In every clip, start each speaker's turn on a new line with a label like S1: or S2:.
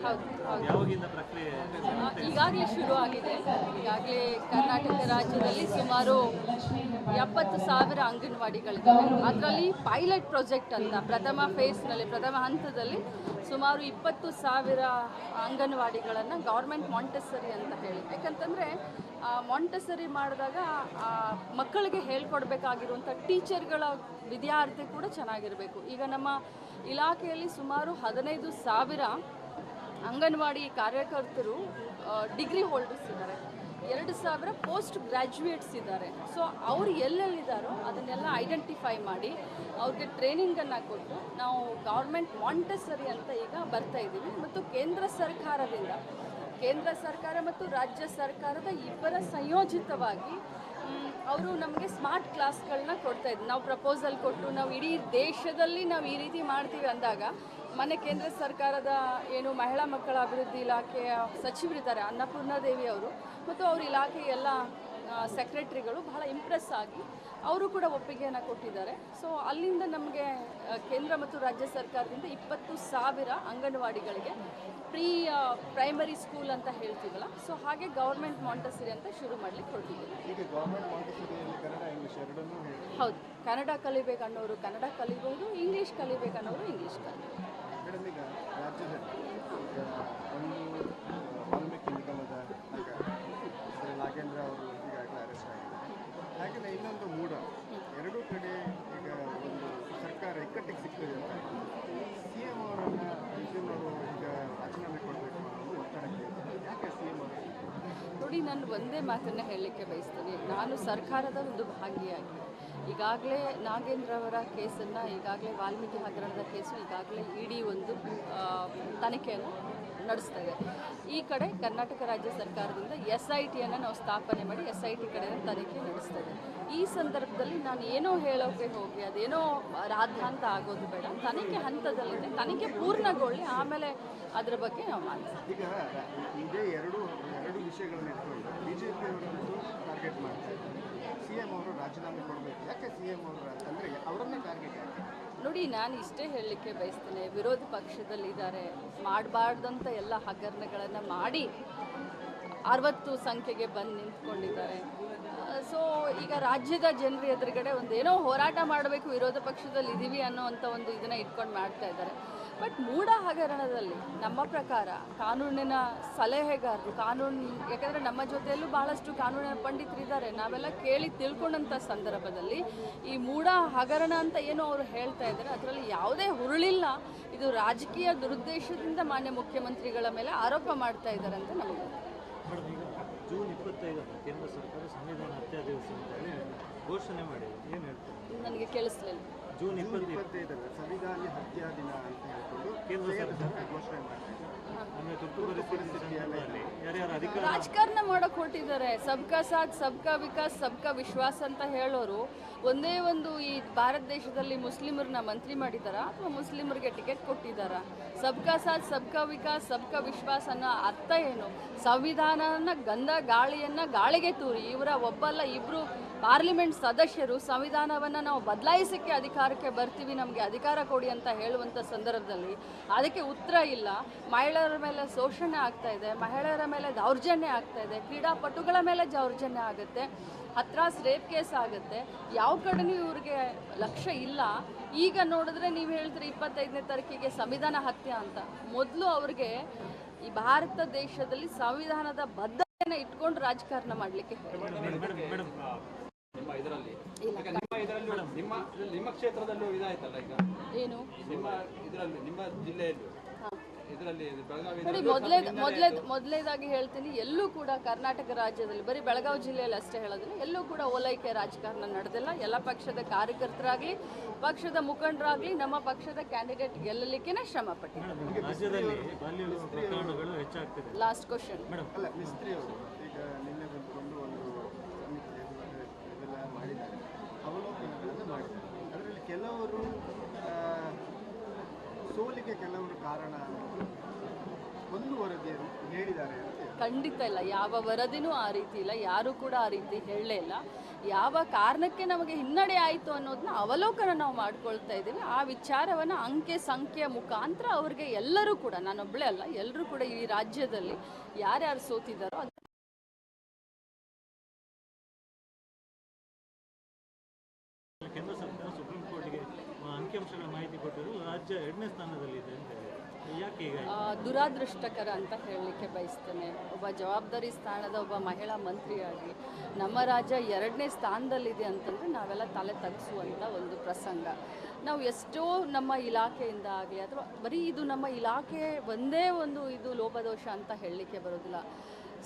S1: ಹೌದು ಹೌದು
S2: ಯಾವಾಗಿಂದ ಪ್ರಕ್ರಿಯೆ
S1: ಈಗಾಗಲೇ ಶುರು ಆಗಿದೆ. ಈಗಾಗಲೇ ಕರ್ನಾಟಕ ರಾಜ್ಯದಲ್ಲಿ ಸುಮಾರು 70,000 ಅಂಗನವಾಡಿಗಳಿದ್ದಾವೆ. ಅದರಲ್ಲಿ ಪೈಲಟ್ ಪ್ರಾಜೆಕ್ಟ್ ಅಂತ ಪ್ರಥಮ ಫೇಸ್ನಲ್ಲಿ ಪ್ರಥಮ ಹಂತದಲ್ಲಿ ಸುಮಾರು 20,000 ಅಂಗನವಾಡಿಗಳನ್ನು ಗೌರ್ಮೆಂಟ್ ಮಾಂಟೆಸರಿ ಅಂತ ಹೇಳಿ, ಯಾಕಂತಂದರೆ ಮಾಂಟೆಸರಿ ಮಾಡಿದಾಗ ಮಕ್ಕಳಿಗೆ ಹೇಳ್ಕೊಡ್ಬೇಕಾಗಿರುವಂಥ ಟೀಚರ್ಗಳ ವಿದ್ಯಾರ್ಥಿ ಕೂಡ ಚೆನ್ನಾಗಿರಬೇಕು. ಈಗ ನಮ್ಮ ಇಲಾಖೆಯಲ್ಲಿ ಸುಮಾರು 15,000 ಅಂಗನವಾಡಿ ಕಾರ್ಯಕರ್ತರು ಡಿಗ್ರಿ ಹೋಲ್ಡರ್ಸ್ ಇದ್ದಾರೆ, 2,000 ಪೋಸ್ಟ್ ಗ್ರ್ಯಾಜುಯೇಟ್ಸ್ ಇದ್ದಾರೆ. ಸೊ ಅವರು ಎಲ್ಲೆಲ್ಲಿದ್ದಾರೋ ಅದನ್ನೆಲ್ಲ ಐಡೆಂಟಿಫೈ ಮಾಡಿ ಅವ್ರಿಗೆ ಟ್ರೈನಿಂಗನ್ನು ಕೊಟ್ಟು ನಾವು ಗೌರ್ಮೆಂಟ್ ಮಾಂಟೆಸರಿ ಅಂತ ಈಗ ಬರ್ತಾ ಇದ್ದೀವಿ. ಮತ್ತು ಕೇಂದ್ರ ಸರ್ಕಾರ ಮತ್ತು ರಾಜ್ಯ ಸರ್ಕಾರದ ಇಬ್ಬರ ಸಂಯೋಜಿತವಾಗಿ ಅವರು ನಮಗೆ ಸ್ಮಾರ್ಟ್ ಕ್ಲಾಸ್ಗಳನ್ನ ಕೊಡ್ತಾ ಇದ್ವಿ. ನಾವು ಪ್ರಪೋಸಲ್ ಕೊಟ್ಟು ನಾವು ಇಡೀ ದೇಶದಲ್ಲಿ ನಾವು ಈ ರೀತಿ ಮಾಡ್ತೀವಿ ಅಂದಾಗ ಮೊನ್ನೆ ಕೇಂದ್ರ ಸರ್ಕಾರದ ಏನು ಮಹಿಳಾ ಮಕ್ಕಳ ಅಭಿವೃದ್ಧಿ ಇಲಾಖೆಯ ಸಚಿವರಿದ್ದಾರೆ ಅನ್ನಪೂರ್ಣಾದೇವಿ ಅವರು ಮತ್ತು ಅವ್ರ ಇಲಾಖೆಯ ಎಲ್ಲ ಸೆಕ್ರೆಟರಿಗಳು ಬಹಳ ಇಂಪ್ರೆಸ್ ಆಗಿ ಅವರು ಕೂಡ ಒಪ್ಪಿಗೆಯನ್ನು ಕೊಟ್ಟಿದ್ದಾರೆ. ಸೊ ಅಲ್ಲಿಂದ ನಮಗೆ ಕೇಂದ್ರ ಮತ್ತು ರಾಜ್ಯ ಸರ್ಕಾರದಿಂದ 20,000 ಅಂಗನವಾಡಿಗಳಿಗೆ ಪ್ರೈಮರಿ ಸ್ಕೂಲ್ ಅಂತ ಹೇಳ್ತೀವಲ್ಲ, ಸೊ ಹಾಗೆ ಗೌರ್ಮೆಂಟ್ ಮಾಂಟೆಸರಿ ಅಂತ ಶುರು ಮಾಡಲಿಕ್ಕೆ ಹೊರಟಿದ್ದೀವಿ. ಹೌದು, ಕನ್ನಡ ಕಲಿಬೇಕನ್ನೋರು ಕನ್ನಡ ಕಲಿಬಹುದು, ಇಂಗ್ಲೀಷ್ ಕಲಿಬೇಕನ್ನೋರು ಇಂಗ್ಲೀಷ್ ಕಲಿಬಹುದು.
S3: ನಾಗೇಂದ್ರ ಅವರು ಈಗಾಗಲೇ ಅರೆಸ್ಟ್ ಆಗಿದ್ದಾರೆ. ಹಾಗೆಯೇ ಇನ್ನೊಂದು ಮೂಡ, ಎರಡೂ ಕಡೆ ಈಗ ಒಂದು ಸರ್ಕಾರ ಇಕ್ಕಟ್ಟಿಗೆ ಸಿಗ್ತದೆ ಅಂತ CM ಅವರನ್ನು ಈಗ ರಾಜೀನಾಮೆ ಕೊಡಬೇಕು ಅನ್ನೋದು ಒತ್ತಡಕ್ಕೆ. ಯಾಕೆ CM ಅವರು?
S1: ನೋಡಿ, ನಾನು ಒಂದೇ ಮಾತನ್ನು ಹೇಳಲಿಕ್ಕೆ ಬಯಸ್ತೇನೆ. ನಾನು ಸರ್ಕಾರದ ಒಂದು ಭಾಗಿಯಾಗಿ ಈಗಾಗಲೇ ನಾಗೇಂದ್ರ ಅವರ ಕೇಸನ್ನು ಈಗಾಗಲೇ ವಾಲ್ಮೀಕಿ ಹಗರಣದ ಕೇಸು ಈಗಾಗಲೇ ಇಡಿ ಒಂದು ತನಿಖೆಯನ್ನು ನಡೆಸ್ತಾ ಇದೆ. ಈ ಕಡೆ ಕರ್ನಾಟಕ ರಾಜ್ಯ ಸರ್ಕಾರದಿಂದ SITಯನ್ನು ನಾವು ಸ್ಥಾಪನೆ ಮಾಡಿ SIT ಕಡೆ ತನಿಖೆ ನಡೆಸ್ತಾ ಇದೆ. ಈ ಸಂದರ್ಭದಲ್ಲಿ ನಾನು ಏನೋ ಹೇಳೋಕ್ಕೆ ಹೋಗಿ ಅದೇನೋ ರಾದ್ಧಾಂತ ಆಗೋದು ಬೇಡ. ತನಿಖೆ ಹಂತದಲ್ಲಿದೆ, ತನಿಖೆ ಪೂರ್ಣಗೊಳ್ಳಿ ಆಮೇಲೆ ಅದರ ಬಗ್ಗೆ ನಾವು ಮಾತಾಡ್ತೀವಿ.
S3: ಈಗ ಇದೇ ಎರಡು ವಿಷಯಗಳನ್ನ ಇಟ್ಕೊಂಡು BJP ಅವರನ್ನು ಟಾರ್ಗೆಟ್ ಮಾಡ್ತಾ ಇದ್ದಾರೆ. CM ಅವರು ರಾಜೀನಾಮೆ ಕೊಡಬೇಕು. ಯಾಕೆ CM ಅವರು ಅಂದರೆ ಅವರನ್ನೇ ಟಾರ್ಗೆಟ್ ಮಾಡ್ತಾರೆ?
S1: ನೋಡಿ, ನಾನು ಇಷ್ಟೇ ಹೇಳಲಿಕ್ಕೆ ಬಯಸ್ತೇನೆ, ವಿರೋಧ ಪಕ್ಷದಲ್ಲಿದ್ದಾರೆ, ಮಾಡಬಾರ್ದಂಥ ಎಲ್ಲ ಹಗರಣಗಳನ್ನು ಮಾಡಿ 60 ಸಂಖ್ಯೆಗೆ ಬಂದು ನಿಂತ್ಕೊಂಡಿದ್ದಾರೆ. ಸೊ ಈಗ ರಾಜ್ಯದ ಜನರ ಎದುರುಗಡೆ ಒಂದೇನೋ ಹೋರಾಟ ಮಾಡಬೇಕು, ವಿರೋಧ ಪಕ್ಷದಲ್ಲಿ ಇದ್ದೀವಿ ಅನ್ನೋವಂಥ ಒಂದು ಇದನ್ನು ಇಟ್ಕೊಂಡು ಮಾಡ್ತಾ ಇದ್ದಾರೆ. ಬಟ್ ಮೂಢ ಹಗರಣದಲ್ಲಿ ನಮ್ಮ ಪ್ರಕಾರ ಕಾನೂನಿನ ಸಲಹೆಗಾರರು ಯಾಕಂದರೆ ನಮ್ಮ ಜೊತೆಯಲ್ಲೂ ಭಾಳಷ್ಟು ಕಾನೂನಿನ ಪಂಡಿತರಿದ್ದಾರೆ, ನಾವೆಲ್ಲ ಕೇಳಿ ತಿಳ್ಕೊಂಡಂಥ ಸಂದರ್ಭದಲ್ಲಿ ಈ ಮೂಢ ಹಗರಣ ಅಂತ ಏನೋ ಅವರು ಹೇಳ್ತಾ ಇದ್ದಾರೆ, ಅದರಲ್ಲಿ ಯಾವುದೇ ಹುರುಳಿಲ್ಲ. ಇದು ರಾಜಕೀಯ ದುರುದ್ದೇಶದಿಂದ ಮಾನ್ಯ ಮುಖ್ಯಮಂತ್ರಿಗಳ ಮೇಲೆ ಆರೋಪ ಮಾಡ್ತಾ ಇದ್ದಾರೆ ಅಂತ ನಮಗೆ.
S2: ಮೇಡಮ್, ಈಗ ಜೂನ್ 25 ಕೇಂದ್ರ ಸರ್ಕಾರ ಸಂವಿಧಾನ ಹತ್ಯಾ ದಿವಸ ಅಂತ ಹೇಳಿ ಘೋಷಣೆ ಮಾಡಿದೆ, ಏನು ಹೇಳ್ತಾರೆ?
S1: ನನಗೆ ಕೇಳಿಸ್ಲಿಲ್ಲ.
S2: ಜೂನ್
S3: 25 ಸಂವಿಧಾನ ಹತ್ಯಾ ದಿನ ಅಂತ ಹೇಳ್ಕೊಂಡು
S2: ಕೇಂದ್ರ ಸರ್ಕಾರ
S3: ಘೋಷಣೆ ಮಾಡ್ತಾರೆ.
S2: ಆಮೇಲೆ ತುರ್ತು ಪರಿಸ್ಥಿತಿಯಲ್ಲಿ ಯಾರ್ಯಾರು ಅಧಿಕಾರ
S1: ರಾಜಕಾರಣ ಮಾಡೋಕೆ ಹೊರಟಿದ್ದಾರೆ. ಸಬ್ಕಾ ಸಾಥ್ ಸಬ್ಕಾ ವಿಕಾಸ್ ಸಬ್ಕಾ ವಿಶ್ವಾಸ ಅಂತ ಹೇಳೋರು ಒಂದೇ ಒಂದು ಈ ಭಾರತ ದೇಶದಲ್ಲಿ ಮುಸ್ಲಿಮರನ್ನ ಮಂತ್ರಿ ಮಾಡಿದಾರ ಅಥವಾ ಮುಸ್ಲಿಮರಿಗೆ ಟಿಕೆಟ್ ಕೊಟ್ಟಿದ್ದಾರಾ? ಸಬ್ಕಾ ಸಾಥ್ ಸಬ್ಕಾ ವಿಕಾಸ್ ಸಬ್ಕಾ ವಿಶ್ವಾಸ ಅನ್ನೋ ಅರ್ಥ ಏನು? ಸಂವಿಧಾನನ ಗಾಳಿಯನ್ನು ಗಾಳಿಗೆ ತೂರಿ ಇವರ ಒಬ್ಬಲ್ಲ ಇಬ್ಬರು ಪಾರ್ಲಿಮೆಂಟ್ ಸದಸ್ಯರು ಸಂವಿಧಾನವನ್ನು ನಾವು ಬದಲಾಯಿಸೋಕ್ಕೆ ಅಧಿಕಾರಕ್ಕೆ ಬರ್ತೀವಿ, ನಮಗೆ ಅಧಿಕಾರ ಕೊಡಿ ಅಂತ ಹೇಳುವಂಥ ಸಂದರ್ಭದಲ್ಲಿ ಅದಕ್ಕೆ ಉತ್ತರ ಇಲ್ಲ. ಮಹಿಳೆಯರ ಮೇಲೆ ಶೋಷಣೆ ಆಗ್ತಾ ಇದೆ, ಮಹಿಳೆಯರ ಮೇಲೆ ದೌರ್ಜನ್ಯ ಆಗ್ತಾ ಇದೆ, ಕ್ರೀಡಾಪಟುಗಳ ಮೇಲೆ ದೌರ್ಜನ್ಯ ಆಗುತ್ತೆ, ಹತ್ರಾಸ್ ರೇಪ್ ಕೇಸ್ ಆಗುತ್ತೆ. ಯಾವ ಕಡೆನೂ ಇವ್ರಿಗೆ ಲಕ್ಷ್ಯ ಇಲ್ಲ. ಈಗ ನೋಡಿದ್ರೆ ನೀವು ಹೇಳ್ತೀರಿ 25ನೇ ತಾರೀಕಿಗೆ ಸಂವಿಧಾನ ಹತ್ಯೆ ಅಂತ. ಮೊದಲು ಅವ್ರಿಗೆ ಈ ಭಾರತ ದೇಶದಲ್ಲಿ ಸಂವಿಧಾನದ ಬದ್ಧತೆಯನ್ನು ಇಟ್ಕೊಂಡು ರಾಜಕಾರಣ ಮಾಡಲಿಕ್ಕೆ
S4: ನಿಮ್ಮ ಕ್ಷೇತ್ರದಲ್ಲೂ ಇದಾಯ್ತಲ್ಲ ಈಗ
S1: ಏನು
S4: ನಿಮ್ಮ ಜಿಲ್ಲೆಯಲ್ಲೂ ಇದರಲ್ಲಿ
S1: ನೋಡಿ, ಮೊದಲೇದಾಗಿ ಹೇಳ್ತೀನಿ, ಎಲ್ಲೂ ಕೂಡ ಕರ್ನಾಟಕ ರಾಜ್ಯದಲ್ಲಿ ಬರೀ ಬೆಳಗಾವಿ ಜಿಲ್ಲೆಯಲ್ಲಿ ಅಷ್ಟೇ ಹೇಳೋದಿಲ್ಲ, ಎಲ್ಲೂ ಕೂಡ ಓಲೈಕೆ ರಾಜಕಾರಣ ನಡೆದಿಲ್ಲ. ಎಲ್ಲ ಪಕ್ಷದ ಕಾರ್ಯಕರ್ತರಾಗಲಿ ಪಕ್ಷದ ಮುಖಂಡರಾಗಲಿ ನಮ್ಮ ಪಕ್ಷದ ಕ್ಯಾಂಡಿಡೇಟ್ ಗೆಲ್ಲಲಿಕ್ಕೆ ಶ್ರಮ ಪಟ್ಟಿದ್ದಾರೆ.
S2: ರಾಜ್ಯದಲ್ಲಿ ಬಾಲ್ಯ ಪ್ರಕರಣಗಳು ಹೆಚ್ಚಾಗ್ತಿದೆ.
S1: ಲಾಸ್ಟ್ ಕ್ವಶನ್
S3: ಅಲ್ಲ, ಮಿಸ್ತ್ರಿ ಅವರು ಈಗ ನಿನ್ನೆ ಬಂದುಕೊಂಡು ಒಂದು ಇದೆಲ್ಲ ಮಾಡಿದ್ದಾರೆ, ಅವಲೋಕನಗಳನ್ನು ಮಾಡಿದ್ದಾರೆ. ಅದರಲ್ಲಿ ಕೆಲವರು ಸೋಲಿಗೆ ಕೆಲವರು ಕಾರಣ ಒಂದು ವರದಿಯನ್ನು ಹೇಳಿದ್ದಾರೆ ಅಂತ
S1: ಖಂಡಿತ ಇಲ್ಲ. ಯಾವ ವರದಿನೂ ಆ ರೀತಿ ಇಲ್ಲ, ಯಾರೂ ಕೂಡ ಆ ರೀತಿ ಹೇಳಲೇ ಇಲ್ಲ. ಯಾವ ಕಾರಣಕ್ಕೆ ನಮಗೆ ಹಿನ್ನಡೆ ಆಯಿತು ಅನ್ನೋದನ್ನ ಅವಲೋಕನ ನಾವು ಮಾಡ್ಕೊಳ್ತಾ ಇದ್ದೀವಿ. ಆ ವಿಚಾರವನ್ನು ಅಂಕೆ ಸಂಖ್ಯೆಯ ಮುಖಾಂತರ ಅವ್ರಿಗೆ ಎಲ್ಲರೂ ಕೂಡ, ನಾನೊಬ್ಬಳೇ ಅಲ್ಲ, ಎಲ್ಲರೂ ಕೂಡ ಈ ರಾಜ್ಯದಲ್ಲಿ ಯಾರ್ಯಾರು ಸೋತಿದ್ದಾರೋ
S2: ಕೇಂದ್ರ ಸರ್ಕಾರ ಸುಪ್ರೀಂ ಕೋರ್ಟ್ಗೆ ಅಂಕಿಅಂಶಗಳ ಮಾಹಿತಿ ಕೊಟ್ಟರು, ರಾಜ್ಯ 2ನೇ ಸ್ಥಾನದಲ್ಲಿದೆ ಅಂತ ಹೇಳಿ. ಯಾಕೆ ಈಗ
S1: ದುರಾದೃಷ್ಟಕರ ಅಂತ ಹೇಳಲಿಕ್ಕೆ ಬಯಸ್ತೇನೆ. ಒಬ್ಬ ಜವಾಬ್ದಾರಿ ಸ್ಥಾನದ ಒಬ್ಬ ಮಹಿಳಾ ಮಂತ್ರಿಯಾಗಿ ನಮ್ಮ ರಾಜ್ಯ 2ನೇ ಸ್ಥಾನದಲ್ಲಿದೆ ಅಂತಂದರೆ ನಾವೆಲ್ಲ ತಲೆ ತಗ್ಗಿಸುವಂಥ ಒಂದು ಪ್ರಸಂಗ. ನಾವು ಎಷ್ಟೋ ನಮ್ಮ ಇಲಾಖೆಯಿಂದ ಆಗಲಿ ಅಥವಾ ಬರೀ ಇದು ನಮ್ಮ ಇಲಾಖೆ ಒಂದೇ ಒಂದು ಇದು ಲೋಪದೋಷ ಅಂತ ಹೇಳಲಿಕ್ಕೆ ಬರೋದಿಲ್ಲ.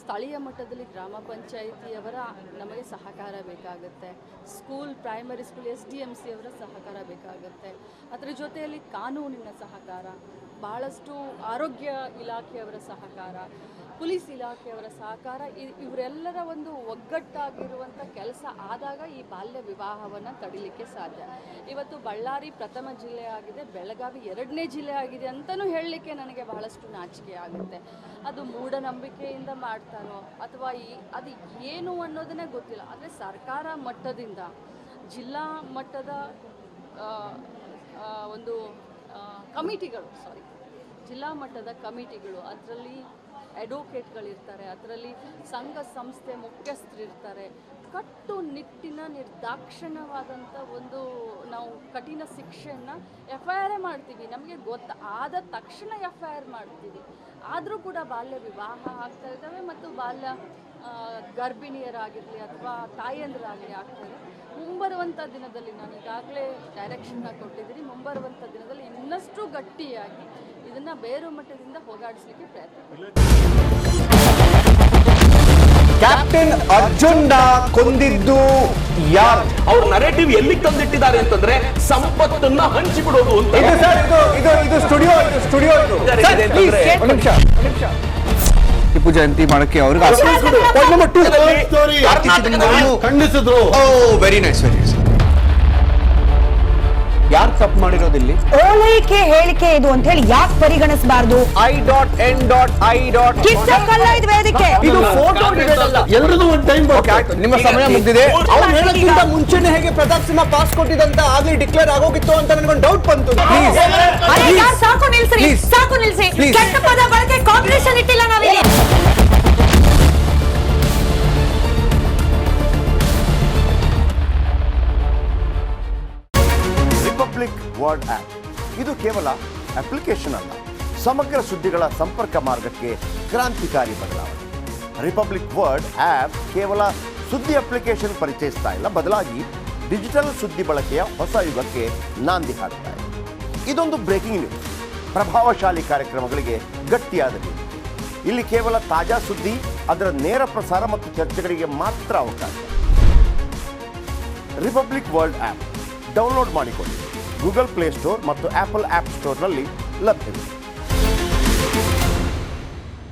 S1: ಸ್ಥಳೀಯ ಮಟ್ಟದಲ್ಲಿ ಗ್ರಾಮ ಪಂಚಾಯಿತಿಯವರ ನಮಗೆ ಸಹಕಾರ ಬೇಕಾಗುತ್ತೆ, ಸ್ಕೂಲ್ ಪ್ರೈಮರಿ ಸ್ಕೂಲ್ SDMC ಅವರ ಸಹಕಾರ ಬೇಕಾಗುತ್ತೆ, ಅದರ ಜೊತೆಯಲ್ಲಿ ಕಾನೂನಿನ ಸಹಕಾರ, ಭಾಳಷ್ಟು ಆರೋಗ್ಯ ಇಲಾಖೆಯವರ ಸಹಕಾರ, ಪೊಲೀಸ್ ಇಲಾಖೆಯವರ ಸಹಕಾರ, ಇವರೆಲ್ಲರ ಒಂದು ಒಗ್ಗಟ್ಟಾಗಿರುವಂಥ ಕೆಲಸ ಆದಾಗ ಈ ಬಾಲ್ಯ ವಿವಾಹವನ್ನು ತಡಿಲಿಕ್ಕೆ ಸಾಧ್ಯ. ಇವತ್ತು ಬಳ್ಳಾರಿ ಪ್ರಥಮ ಜಿಲ್ಲೆ ಆಗಿದೆ, ಬೆಳಗಾವಿ 2ನೇ ಜಿಲ್ಲೆ ಆಗಿದೆ ಅಂತಲೂ ಹೇಳಲಿಕ್ಕೆ ನನಗೆ ಬಹಳಷ್ಟು ನಾಚಿಕೆ ಆಗುತ್ತೆ. ಅದು ಮೂಢನಂಬಿಕೆಯಿಂದ ಮಾಡ್ತಾರೋ ಅಥವಾ ಅದು ಏನು ಅನ್ನೋದನ್ನೇ ಗೊತ್ತಿಲ್ಲ. ಆದರೆ ಸರ್ಕಾರ ಮಟ್ಟದಿಂದ ಜಿಲ್ಲಾ ಮಟ್ಟದ ಒಂದು ಕಮಿಟಿಗಳು, ಜಿಲ್ಲಾ ಮಟ್ಟದ ಕಮಿಟಿಗಳು, ಅದರಲ್ಲಿ ಅಡ್ವೊಕೇಟ್ಗಳಿರ್ತಾರೆ, ಅದರಲ್ಲಿ ಸಂಘ ಸಂಸ್ಥೆ ಮುಖ್ಯಸ್ಥರಿರ್ತಾರೆ. ಕಟ್ಟುನಿಟ್ಟಿನ ನಿರ್ದಾಕ್ಷಿಣ್ಯವಾದಂಥ ಒಂದು ನಾವು ಕಠಿಣ ಶಿಕ್ಷೆಯನ್ನು FIR ಮಾಡ್ತೀವಿ, ನಮಗೆ ಆದ ತಕ್ಷಣ FIR ಮಾಡ್ತೀವಿ. ಆದರೂ ಕೂಡ ಬಾಲ್ಯ ವಿವಾಹ ಆಗ್ತಾ ಇದ್ದಾವೆ ಮತ್ತು ಬಾಲ್ಯ ಗರ್ಭಿಣಿಯರಾಗಿರಲಿ ಅಥವಾ ತಾಯಂದಿರಾಗಲಿ ಆಗ್ತಾರೆ. ಮುಂಬರುವಂಥ ದಿನದಲ್ಲಿ ನಾನು ಈಗಾಗಲೇ ಡೈರೆಕ್ಷನ್ನ ಕೊಟ್ಟಿದ್ದೀನಿ, ಮುಂಬರುವಂಥ ದಿನದಲ್ಲಿ ಇನ್ನಷ್ಟು ಗಟ್ಟಿಯಾಗಿ ಇದನ್ನು ಬೇರು ಮಟ್ಟದಿಂದ ಹೋಗಾಡಿಸಲಿಕ್ಕೆ ಪ್ರಯತ್ನ.
S5: ಕ್ಯಾಪ್ಟನ್ ಅರ್ಜುನ್ನ ಕೊಂದಿದ್ದು ಯಾರು?
S6: ಅವ್ರ ನರೇಟಿವ್ ಎಲ್ಲಿ ತಂದಿಟ್ಟಿದ್ದಾರೆ ಅಂತಂದ್ರೆ ಸಂಪತ್ತನ್ನ ಹಂಚಿಬಿಡೋದು ಅಂತ.
S5: ಇದು ಸ್ಟುಡಿಯೋ ಟಿಪ್ಪು ಜಯಂತಿ ಮಾಡಕ್ಕೆ ಅವ್ರಿಗೆ ಖಂಡಿಸಿದ್ರು. Very nice. ಯಾರು ತಪ್ಪು ಮಾಡಿರೋದಿಲ್ಲಿ?
S7: ಓಲೈಕೆ ಹೇಳಿಕೆ ಇದು ಅಂತ ಹೇಳಿ ಯಾಕೆ ಪರಿಗಣಿಸಬಾರದು? ಕಿಚ್ಚಕ್ಕಲ್ಲ ವೇದಿಕೆ.
S5: ಇದು ಫೋಟೋ ಎಲ್ಲರದು ಒಂದು ಟೈಮ್. ನಿಮ್ಮ ಸಮಯ ಮುಗಿದಿದೆ. ಅವ್ರು ಹೇಳೋಕ್ಕಿಂತ ಮುಂಚೆನೆ ಹೇಗೆ ಪ್ರತಾಪ್ ಸಿಂಹ ಪಾಸ್ ಕೊಟ್ಟಿದಂತ ಆಗ್ಲಿ ಡಿಕ್ಲೇರ್ ಆಗೋಗಿತ್ತು ಅಂತ ನನಗೊಂದು ಡೌಟ್ ಬಂತು.
S7: ಸಾಕು ನಿಲ್ಸ್ರಿ, ಸಾಕು ನಿಲ್ಸಿ. ಕೆಟ್ಟ ಪದ ಬಳಕೆ ಕಾಂಪಿಟೇಷನ್ ಇಟ್ಟಿಲ್ಲ ನಾವಿಲ್ಲಿ.
S8: ರಿಪಬ್ಲಿಕ್ ವರ್ಡ್ ಆಪ್ ಇದು ಕೇವಲ ಅಪ್ಲಿಕೇಶನ್ ಅಲ್ಲ, ಸಮಗ್ರ ಸುದ್ದಿಗಳ ಸಂಪರ್ಕ ಮಾರ್ಗಕ್ಕೆ ಕ್ರಾಂತಿಕಾರಿ ಬದಲಾವಣೆ. ರಿಪಬ್ಲಿಕ್ ವರ್ಡ್ ಆಪ್ ಕೇವಲ ಸುದ್ದಿ ಅಪ್ಲಿಕೇಶನ್ ಪರಿಚಯಿಸ್ತಾ ಇಲ್ಲ, ಬದಲಾಗಿ ಡಿಜಿಟಲ್ ಸುದ್ದಿ ಬಳಕೆಯ ಹೊಸ ಯುಗಕ್ಕೆ ನಾಂದಿ ಹಾಡ್ತಾ ಇದೆ. ಇದೊಂದು ಬ್ರೇಕಿಂಗ್ ನ್ಯೂಸ್, ಪ್ರಭಾವಶಾಲಿ ಕಾರ್ಯಕ್ರಮಗಳಿಗೆ ಗಟ್ಟಿಯಾದ ನ್ಯೂಸ್. ಇಲ್ಲಿ ಕೇವಲ ತಾಜಾ ಸುದ್ದಿ, ಅದರ ನೇರ ಪ್ರಸಾರ ಮತ್ತು ಚರ್ಚೆಗಳಿಗೆ ಮಾತ್ರ ಅವಕಾಶ. ರಿಪಬ್ಲಿಕ್ ವರ್ಲ್ಡ್ ಆ್ಯಪ್ ಡೌನ್ಲೋಡ್ ಮಾಡಿಕೊಳ್ಳಿ. ಗೂಗಲ್ ಪ್ಲೇ ಸ್ಟೋರ್ ಮತ್ತು ಆಪಲ್ ಆ್ಯಪ್ ಸ್ಟೋರ್ನಲ್ಲಿ ಲಭ್ಯವಿದೆ.